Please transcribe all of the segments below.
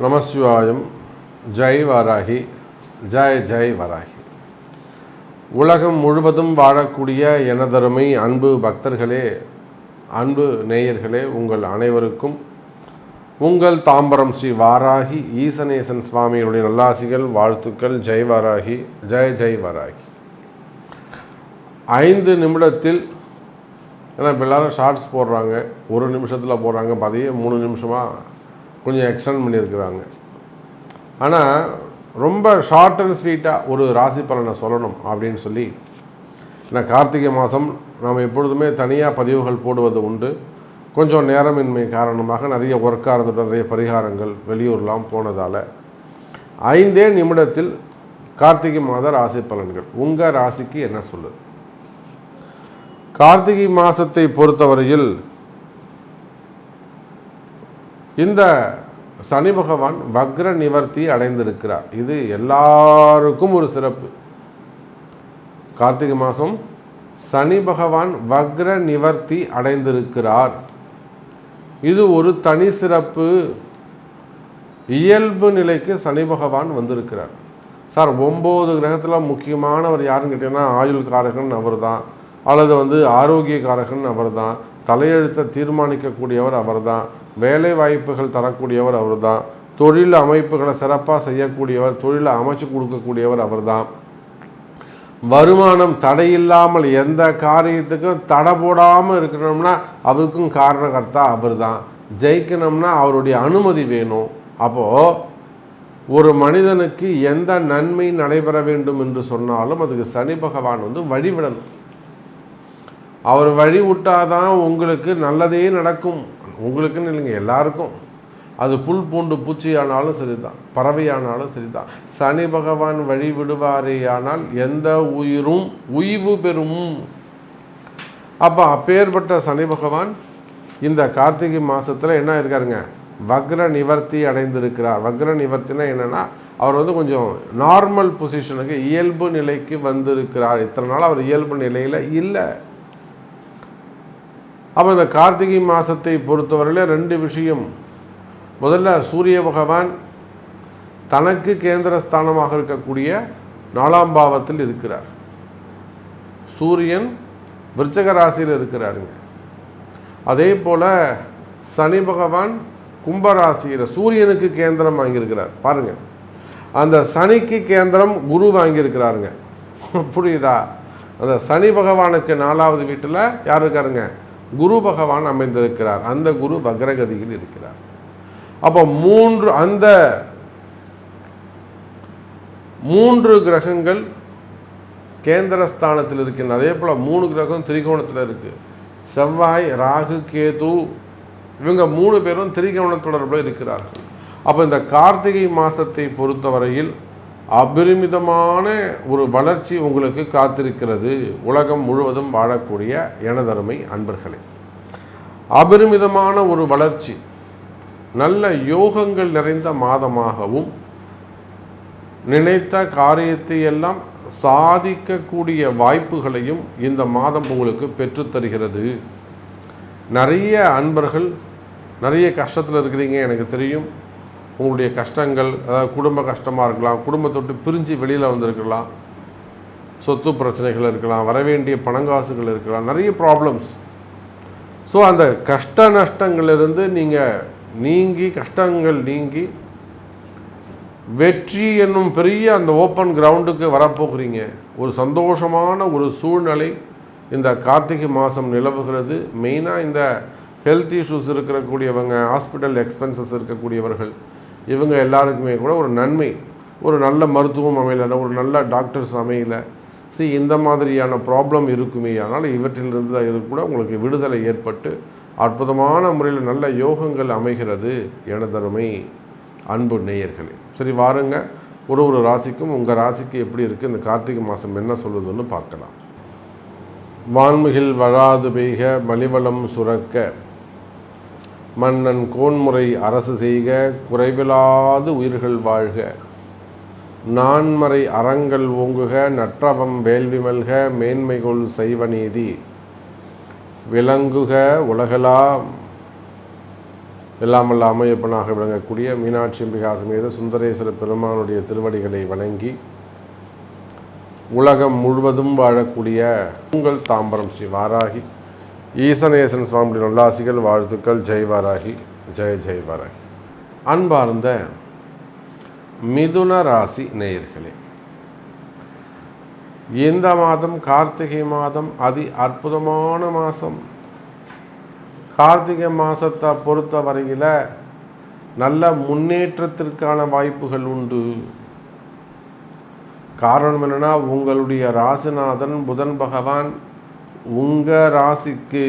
நமசிவாயம். ஜெய் வாராகி, ஜெய் ஜெய் வாராகி. உலகம் முழுவதும் வாழக்கூடிய எனதருமை அன்பு பக்தர்களே, அன்பு நேயர்களே, உங்கள் அனைவருக்கும் உங்கள் தாம்பரம் ஸ்ரீ வாராகி ஈசனேசன் சுவாமியுடைய நல்லாசிகள், வாழ்த்துக்கள். ஜெய் வாராகி, ஜெய் ஜெய் வாராகி. 5 நிமிடத்தில், ஏன்னா இப்போ எல்லோரும் ஷார்ட்ஸ் போடுறாங்க, 1 நிமிஷத்தில் போடுறாங்க, அதையே 3 நிமிஷமாக கொஞ்சம் எக்ஸ்டெண்ட் பண்ணியிருக்கிறாங்க. ஆனால் ரொம்ப ஷார்ட் அண்ட் ஸ்வீட்டாக ஒரு ராசி பலனை சொல்லணும் அப்படின்னு சொல்லி, ஏன்னா கார்த்திகை மாதம் நாம் எப்பொழுதுமே தனியாக பதிவுகள் போடுவது உண்டு. கொஞ்சம் நேரமின்மை காரணமாக நிறைய ஒர்க்காக இருந்துட்டு நிறைய பரிகாரங்கள் வெளியூர்லாம் போனதால் 5 நிமிடத்தில் கார்த்திகை மாத ராசி பலன்கள் உங்கள் ராசிக்கு என்ன சொல்லுது? கார்த்திகை மாதத்தை பொறுத்தவரையில் இந்த சனி பகவான் வக்ர நிவர்த்தி அடைந்திருக்கிறார். இது எல்லாருக்கும் ஒரு சிறப்பு. கார்த்திகை மாதம் சனி பகவான் வக்ர நிவர்த்தி அடைந்திருக்கிறார். இது ஒரு தனி சிறப்பு. இயல்பு நிலைக்கு சனி பகவான் வந்திருக்கிறார். சார், 9 கிரகத்தில் முக்கியமானவர் யாருன்னு கேட்டீங்கன்னா ஆயுள் காரகன் அவர் தான், அல்லது ஆரோக்கிய காரகன் அவர் தான், தலையெழுத்தை தீர்மானிக்கக்கூடியவர் அவர் தான், வேலை வாய்ப்புகள் தரக்கூடியவர் அவர் தான், தொழில் அமைப்புகளை சிறப்பாக செய்யக்கூடியவர், தொழிலை அமைச்சு கொடுக்கக்கூடியவர் அவர் தான், வருமானம் தடையில்லாமல் எந்த காரியத்துக்கும் தடை போடாமல் இருக்கணும்னா அவருக்கும் காரணகர்த்தா அவர் தான், ஜெயிக்கணும்னா அவருடைய அனுமதி வேணும். அப்போது ஒரு மனிதனுக்கு எந்த நன்மை நடைபெற வேண்டும் என்று சொன்னாலும் அதுக்கு சனி பகவான் வழிவிடணும். அவர் வழி விட்டாதான் உங்களுக்கு நல்லதே நடக்கும். உங்களுக்குன்னு இல்லைங்க, எல்லாருக்கும். அது புல் பூண்டு பூச்சி ஆனாலும் சரிதான், பறவையானாலும் சரிதான். சனி பகவான் வழி விடுவாரே ஆனால் எந்த உயிரும் உய்வு பெறும். அப்போ அப்பேற்பட்ட சனி பகவான் இந்த கார்த்திகை மாதத்தில் என்ன இருக்காருங்க? வக்ர நிவர்த்தி அடைந்திருக்கிறார். வக்ர நிவர்த்தினா என்னென்னா, அவர் கொஞ்சம் நார்மல் பொசிஷனுக்கு, இயல்பு நிலைக்கு வந்திருக்கிறார். இத்தனை நாள் அவர் இயல்பு நிலையில் இல்லை. அப்போ இந்த கார்த்திகை மாதத்தை பொறுத்தவரையில் 2 விஷயம். முதல்ல சூரிய பகவான் தனக்கு கேந்திரஸ்தானமாக இருக்கக்கூடிய 4ஆம் பாவத்தில் இருக்கிறார். சூரியன் விருச்சக ராசியில் இருக்கிறாருங்க. அதே போல் சனி பகவான் கும்பராசியில் சூரியனுக்கு கேந்திரம் வாங்கியிருக்கிறார். பாருங்கள், அந்த சனிக்கு கேந்திரம் குரு வாங்கியிருக்கிறாருங்க. புரியுதா? அந்த சனி பகவானுக்கு 4வது வீட்டில் யார் இருக்காருங்க? குரு பகவான் அமைந்திருக்கிறார். அந்த குரு வக்ரகதியில் இருக்கிறார். அப்போ அந்த 3 கிரகங்கள் கேந்திரஸ்தானத்தில் இருக்கின்றன. அதே போல் 3 கிரகம் திரிகோணத்தில் இருக்குது. செவ்வாய், ராகு, கேது, இவங்க 3 பேரும் திரிகோண தொடர்பில் இருக்கிறார்கள். அப்போ இந்த கார்த்திகை மாதத்தை பொறுத்தவரையில் அபரிமிதமான ஒரு வளர்ச்சி உங்களுக்கு காத்திருக்கிறது. உலகம் முழுவதும் வாழக்கூடிய எனதருமை அன்பர்களே, அபரிமிதமான ஒரு வளர்ச்சி, நல்ல யோகங்கள் நிறைந்த மாதமாகவும், நினைத்த காரியத்தை எல்லாம் சாதிக்கக்கூடிய வாய்ப்புகளையும் இந்த மாதம் உங்களுக்கு பெற்றுத்தருகிறது. நிறைய அன்பர்கள் நிறைய கஷ்டத்தில் இருக்கிறீங்க, எனக்கு தெரியும். உங்களுடைய கஷ்டங்கள், அதாவது குடும்ப கஷ்டமாக இருக்கலாம், குடும்பத்தொட்டு பிரிஞ்சு வெளியில் வந்திருக்கலாம், சொத்து பிரச்சனைகள் இருக்கலாம், வரவேண்டிய பணங்காசுகள் இருக்கலாம், நிறைய ப்ராப்ளம்ஸ். ஸோ அந்த கஷ்ட நஷ்டங்களிலிருந்து நீங்கள் கஷ்டங்கள் நீங்கி வெற்றி என்னும் பெரிய அந்த ஓப்பன் கிரவுண்டுக்கு வரப்போகிறீங்க. ஒரு சந்தோஷமான ஒரு சூழ்நிலை இந்த கார்த்திகை மாதம் நிலவுகிறது. மெயினாக இந்த ஹெல்த் இஷ்யூஸ் இருக்கக்கூடியவங்க, ஹாஸ்பிட்டல் எக்ஸ்பென்சஸ் இருக்கக்கூடியவர்கள், இவங்க எல்லாருக்குமே கூட ஒரு நன்மை, ஒரு நல்ல மருத்துவம் அமையலை, ஒரு நல்ல டாக்டர்ஸ் அமையலை, இந்த மாதிரியான ப்ராப்ளம் இருக்குமே. அதனால் இவற்றிலிருந்து கூட உங்களுக்கு விடுதலை ஏற்பட்டு அற்புதமான முறையில் நல்ல யோகங்கள் அமைகிறது எனதருமை அன்பு நேயர்களே. சரி, வாருங்க, ஒரு ராசிக்கும் உங்கள் ராசிக்கு எப்படி இருக்குது, இந்த கார்த்திகை மாதம் என்ன சொல்லுதுன்னு பார்க்கலாம். வான்மிகில் வழாது பெய்க, மலிவளம் சுரக்க, மன்னன் கோன்முறை அரசு செய்க, குறைவிலாது உயிர்கள் வாழ்க, நான்மறை அறங்கள் ஓங்குக, நற்றவம் வேள்வி மல்க, மேன்மைகொள் செய்வ நீதி விளங்குக உலகலாம். எல்லாமல்ல அம்மையப்பனாக விளங்கக்கூடிய மீனாட்சி அம்பிகா சமேத சுந்தரேஸ்வர பெருமானுடைய திருவடிகளை வணங்கி உலகம் முழுவதும் வாழக்கூடிய உங்கள் தாம்பரம் ஸ்ரீ வாராகி ஈசனேசன் சுவாமி நல்லாசிகள், வாழ்த்துக்கள். ஜெய் வாராகி, ஜெய் ஜெய் வாராகி. அன்பார்ந்த மிதுன ராசி நேயர்களே, இந்த மாதம் கார்த்திகை மாதம் அதி அற்புதமான மாதம். கார்த்திகை மாதத்தை பொறுத்த வரையில் நல்ல முன்னேற்றத்திற்கான வாய்ப்புகள் உண்டு. காரணம் என்னென்னா, உங்களுடைய ராசிநாதன் புதன் பகவான் உங்கள் ராசிக்கு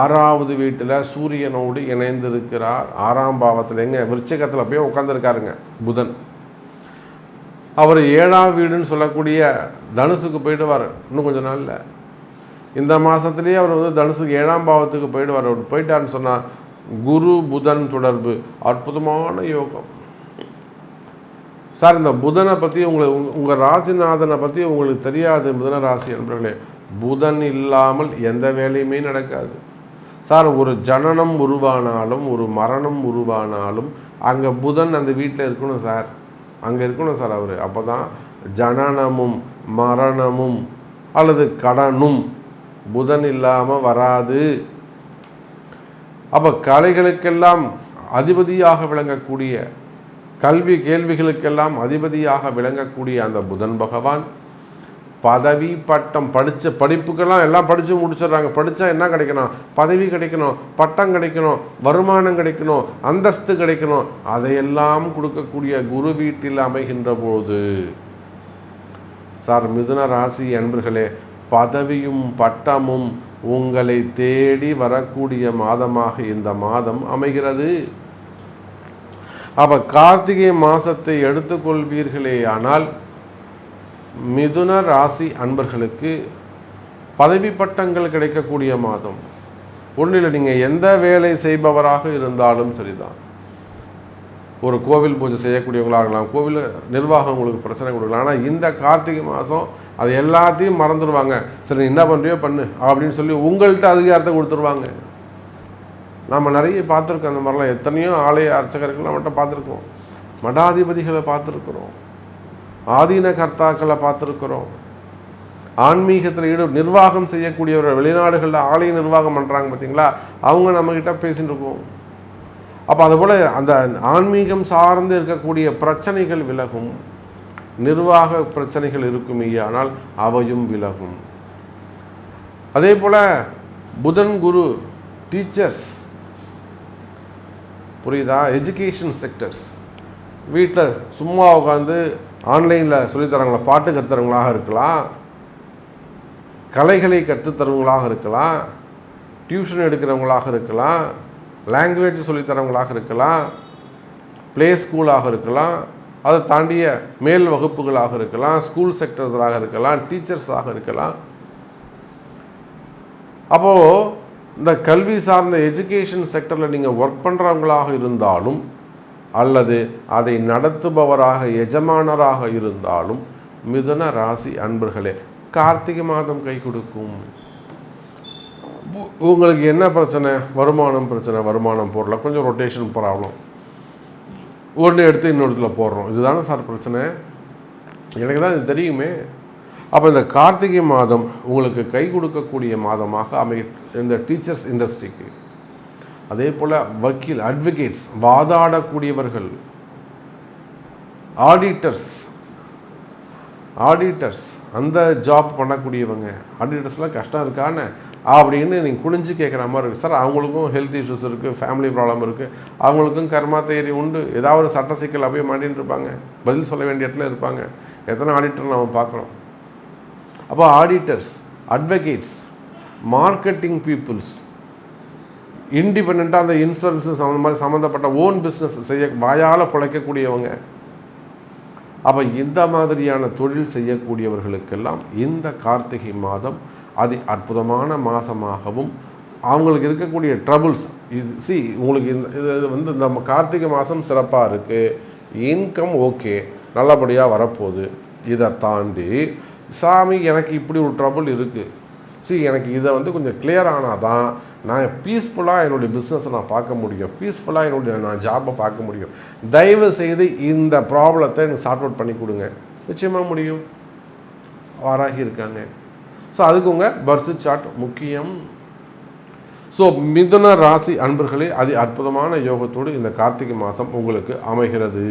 6வது வீட்டில் சூரியனோடு இணைந்திருக்கிறார். 6ஆம் பாவத்தில் எங்க விருச்சிகத்தில் போய் உட்காந்துருக்காருங்க புதன். அவர் 7ஆம் வீடுன்னு சொல்லக்கூடிய தனுசுக்கு போயிடுவார். இன்னும் கொஞ்சம் நாளில் இந்த மாதத்துலேயே அவர் வந்து தனுசுக்கு 7ஆம் பாவத்துக்கு போயிடுவார். அவர் போயிட்டார்னு சொன்னால் குரு புதன் தொடர்பு அற்புதமான யோகம். சார், இந்த புதனை பற்றி உங்கள் ராசிநாதனை பற்றி உங்களுக்கு தெரியாது புதன ராசி என்பவர்களே. புதன் இல்லாமல் எந்த வேலையுமே நடக்காது சார். ஒரு ஜனனம் உருவானாலும் ஒரு மரணம் உருவானாலும் அங்கே புதன் அந்த வீட்டில் இருக்கணும் சார், அங்கே இருக்கணும் சார் அவர். அப்போ தான் ஜனனமும் மரணமும் அல்லது கடனும் புதன் இல்லாமல் வராது. அப்போ கலைகளுக்கெல்லாம் அதிபதியாக விளங்கக்கூடிய, கல்வி கேள்விகளுக்கெல்லாம் அதிபதியாக விளங்கக்கூடிய அந்த புதன் பகவான் பதவி பட்டம் படிப்புக்கெல்லாம் எல்லாம் படித்து முடிச்சிடுறாங்க. படித்தா என்ன கிடைக்கணும்? பதவி கிடைக்கணும், பட்டம் கிடைக்கணும், வருமானம் கிடைக்கணும், அந்தஸ்து கிடைக்கணும். அதையெல்லாம் கொடுக்கக்கூடிய குரு வீட்டில் அமைகின்ற போது சார், மிதுன ராசி அன்பர்களே, பதவியும் பட்டமும் உங்களை தேடி வரக்கூடிய மாதமாக இந்த மாதம் அமைகிறது. அப்போ கார்த்திகை மாதத்தை எடுத்துக்கொள்வீர்களே ஆனால் மிதுன ராசி அன்பர்களுக்கு பதவி பட்டங்கள் கிடைக்கக்கூடிய மாதம். ஒன்றில் நீங்கள் எந்த வேலை செய்பவராக இருந்தாலும் சரிதான். ஒரு கோவில் பூஜை செய்யக்கூடியவங்களாகலாம், கோவில் நிர்வாகம் உங்களுக்கு பிரச்சனை கொடுக்கலாம். ஆனால் இந்த கார்த்திகை மாதம் அது எல்லாத்தையும் மறந்துடுவாங்க. சரி, நீ என்ன பண்ணுறியோ பண்ணு அப்படின்னு சொல்லி உங்கள்கிட்ட அதிகாரத்தை கொடுத்துருவாங்க. நம்ம நிறைய பார்த்துருக்கோம் அந்த மாதிரிலாம். எத்தனையோ ஆலய அர்ச்சகர்கள் நம்மகிட்ட பார்த்துருக்கோம், மடாதிபதிகளை பார்த்துருக்குறோம், ஆதீன கர்த்தாக்களை பார்த்துருக்குறோம், ஆன்மீகத்தில் நிர்வாகம் செய்யக்கூடியவர்கள், வெளிநாடுகளில் ஆலய நிர்வாகம் பண்ணுறாங்க பார்த்தீங்களா, அவங்க நம்மக்கிட்ட பேசிட்டு இருக்கோம். அப்போ அதுபோல் அந்த ஆன்மீகம் சார்ந்து இருக்கக்கூடிய பிரச்சனைகள் விலகும், நிர்வாக பிரச்சனைகள் இருக்குமே ஆனால் அவையும் விலகும். அதே போல் புதன் குரு டீச்சர்ஸ், புரியுதா, எஜுகேஷன் செக்டர்ஸ், வீட்டில் சும்மா உட்காந்து ஆன்லைனில் சொல்லித்தரவங்களா, பாட்டு கற்றுறவங்களாக இருக்கலாம், கலைகளை கற்றுத்தரவங்களாக இருக்கலாம், டியூஷன் எடுக்கிறவங்களாக இருக்கலாம், லாங்குவேஜ் சொல்லித்தரவங்களாக இருக்கலாம், ப்ளே ஸ்கூலாக இருக்கலாம், அதை தாண்டிய மேல் வகுப்புகளாக இருக்கலாம், ஸ்கூல் செக்டர்ஸாக இருக்கலாம், டீச்சர்ஸாக இருக்கலாம். அப்போது இந்த கல்வி சார்ந்த எஜுகேஷன் செக்டரில் நீங்கள் ஒர்க் பண்ணுறவங்களாக இருந்தாலும் அல்லது அதை நடத்துபவராக எஜமானராக இருந்தாலும் மிதுன ராசி அன்பர்களே, கார்த்திகை மாதம் கை கொடுக்கும். உங்களுக்கு என்ன பிரச்சனை? வருமானம் பிரச்சனை. வருமானம் போடல, கொஞ்சம் ரொட்டேஷன் ப்ராப்ளம், ஒன்று எடுத்து இன்னொருத்துல போடுறோம், இதுதானே சார் பிரச்சனை? எனக்கு தான் இது தெரியுமே. அப்போ இந்த கார்த்திகை மாதம் உங்களுக்கு கை கொடுக்கக்கூடிய மாதமாக இந்த டீச்சர்ஸ் இண்டஸ்ட்ரிக்கு, அதே போல் வக்கீல், அட்வொகேட்ஸ், வாதாடக்கூடியவர்கள், ஆடிட்டர்ஸ் அந்த ஜாப் பண்ணக்கூடியவங்க, ஆடிட்டர்ஸ்லாம் கஷ்டம் இருக்கான்னு அப்படின்னு நீங்கள் குளிஞ்சு கேட்குற மாதிரி இருக்குது சார். அவங்களுக்கும் ஹெல்த் இஷ்யூஸ் இருக்குது, ஃபேமிலி ப்ராப்ளம் இருக்குது, அவங்களுக்கும் கர்மா தேரி உண்டு, ஏதாவது ஒரு சட்ட சிக்கல் அப்படியே மாட்டின்னு இருப்பாங்க, பதில் சொல்ல வேண்டிய இடத்துல இருப்பாங்க. எத்தனை ஆடிட்டர் நம்ம பார்க்குறோம். அப்போ ஆடிட்டர்ஸ், அட்வொகேட்ஸ், மார்க்கெட்டிங் பீப்புள்ஸ், இண்டிபெண்ட்டாக அந்த இன்சூரன்ஸு சம்மந்தப்பட்ட ஓன் பிஸ்னஸ் செய்ய வாயால் பிழைக்கக்கூடியவங்க. அப்போ இந்த மாதிரியான தொழில் செய்யக்கூடியவர்களுக்கெல்லாம் இந்த கார்த்திகை மாதம் அதி அற்புதமான மாதமாகவும், அவங்களுக்கு இருக்கக்கூடிய ட்ரபுள்ஸ் இது உங்களுக்கு இது வந்து இந்த கார்த்திகை மாதம் சிறப்பாக இருக்குது, இன்கம் ஓகே நல்லபடியாக வரப்போகுது. இதை தாண்டி சாமி எனக்கு இப்படி ஒரு ட்ரபுள் இருக்குது, எனக்கு இதை வந்து கொஞ்சம் கிளியர் ஆனால் தான் நான் பீஸ்ஃபுல்லாக என்னுடைய பிஸ்னஸை நான் பார்க்க முடியும், பீஸ்ஃபுல்லாக நான் ஜாபை பார்க்க முடியும், தயவு செய்து இந்த ப்ராப்ளத்தை எனக்கு சார்ட் அவுட் பண்ணி கொடுங்க. நிச்சயமாக முடியும். வாராகி இருக்காங்க. ஸோ அதுக்கு உங்கள் பர்த் சார்ட் முக்கியம். ஸோ மிதுன ராசி அன்பர்களே, அற்புதமான யோகத்தோடு இந்த கார்த்திகை மாதம் உங்களுக்கு அமைகிறது.